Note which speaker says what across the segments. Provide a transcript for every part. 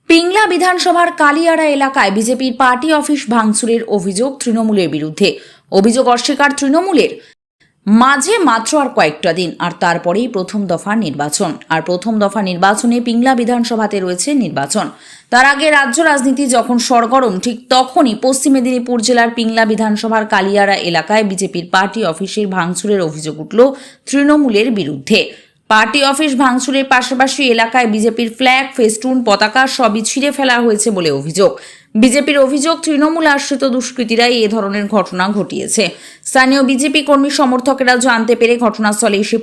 Speaker 1: পিংলা বিধানসভার কালিয়াড়া এলাকায় বিজেপির পার্টি অফিস ভাঙচুরের অভিযোগ তৃণমূলের বিরুদ্ধে। অভিযোগ অস্বীকার তৃণমূলের। মাঝে মাত্র আর কয়েকটা দিন, আর তারপরেই প্রথম দফা নির্বাচন। আর প্রথম দফা নির্বাচনে পিংলা বিধানসভাতে রয়েছে নির্বাচন। তার আগে রাজ্য রাজনীতি যখন সরগরম, ঠিক তখনই পশ্চিম মেদিনীপুর জেলার পিংলা বিধানসভার কালিয়াড়া এলাকায় বিজেপির পার্টি অফিসের ভাঙচুরের অভিযোগ উঠল তৃণমূলের বিরুদ্ধে। পার্টি অফিস ভাঙচুরের পাশাপাশি এলাকায় বিজেপির ফ্ল্যাগ, ফেস্টুন, পতাকা সবই ছিঁড়ে ফেলা হয়েছে বলে অভিযোগ। বিজেপির অভিযোগ, তৃণমূল আশ্রিত দুষ্কৃতীরাই এ ধরনের ঘটনা ঘটিয়েছে। স্থানীয় বিজেপি কর্মী সমর্থকেরা জানতে পেরে ঘটনাস্থলে এসে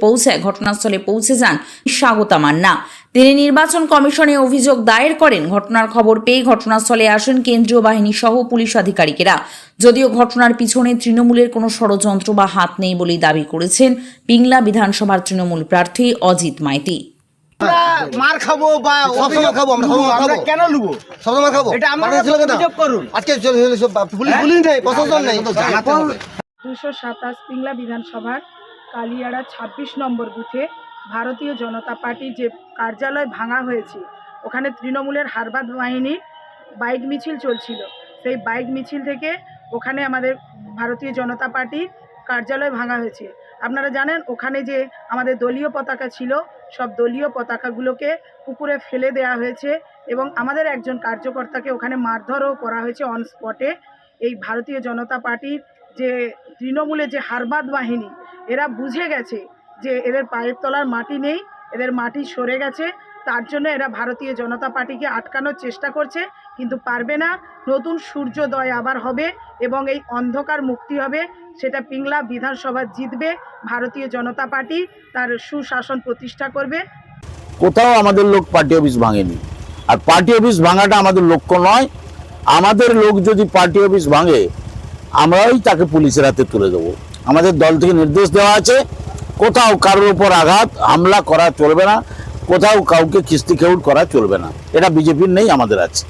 Speaker 1: ঘটনাস্থলে পৌঁছে যান স্বাগতা মান্না। তিনি নির্বাচন কমিশনে অভিযোগ দায়ের করেন। ঘটনার খবর পেয়ে ঘটনাস্থলে আসেন কেন্দ্রীয় বাহিনী সহ পুলিশ আধিকারিকেরা। যদিও ঘটনার পিছনে তৃণমূলের কোনো ষড়যন্ত্র বা হাত নেই বলেই দাবি করেছেন পিংলা বিধানসভার তৃণমূল প্রার্থী অজিত মাইতি।
Speaker 2: মার খাবো বা
Speaker 3: সবসময় খাবো,
Speaker 2: আমরা কেন লুবো?
Speaker 3: সবসময় খাবো।
Speaker 2: এটা আমরা অভিযোগ করুন।
Speaker 3: আজকে পুলিশ নেই, প্রশাসন নেই।
Speaker 4: 227 পিংলা বিধানসভার কালিয়াড়া 26 নম্বর বুথে ভারতীয় জনতা পার্টির যে কার্যালয় ভাঙা হয়েছে, ওখানে তৃণমূলের হারবাদ বাহিনীর বাইক মিছিল চলছিল। সেই বাইক মিছিল থেকে ওখানে আমাদের ভারতীয় জনতা পার্টির কার্যালয় ভাঙা হয়েছে। আপনারা জানেন, ওখানে যে আমাদের দলীয় পতাকা ছিল, সব দলীয় পতাকাগুলোকে পুকুরে ফেলে দেওয়া হয়েছে এবং আমাদের একজন কার্যকর্তাকে ওখানে মারধরও করা হয়েছে অন স্পটে। এই ভারতীয় জনতা পার্টির যে তৃণমূলের যে হারবাদ বাহিনী, এরা বুঝে গেছে যে এদের পায়ের তলার মাটি নেই, এদের মাটি সরে গেছে। তার জন্য এরা ভারতীয় জনতা পার্টিকে আটকানোর চেষ্টা করছে, কিন্তু পারবে না। নতুন সূর্যোদয় আবার হবে এবং এই অন্ধকার মুক্তি হবে। সেটা পিংলা বিধানসভা জিতবে, ভারতীয় জনতা পার্টি তার সুশাসন প্রতিষ্ঠা করবে।
Speaker 5: কোথাও আমাদের লোক পার্টি অফিস ভাঙেনি, আর পার্টি অফিস ভাঙাটা আমাদের লক্ষ্য নয়। আমাদের লোক যদি পার্টি অফিস ভাঙে, আমরাই তাকে পুলিশের হাতে তুলে দেবো। আমাদের দল থেকে নির্দেশ দেওয়া আছে, কোথাও কারোর উপর আঘাত হামলা করা চলবে না, কোথাও কাউকে খিস্তি খেউট করা চলবে না। এটা বিজেপির নেই, আমাদের আছে।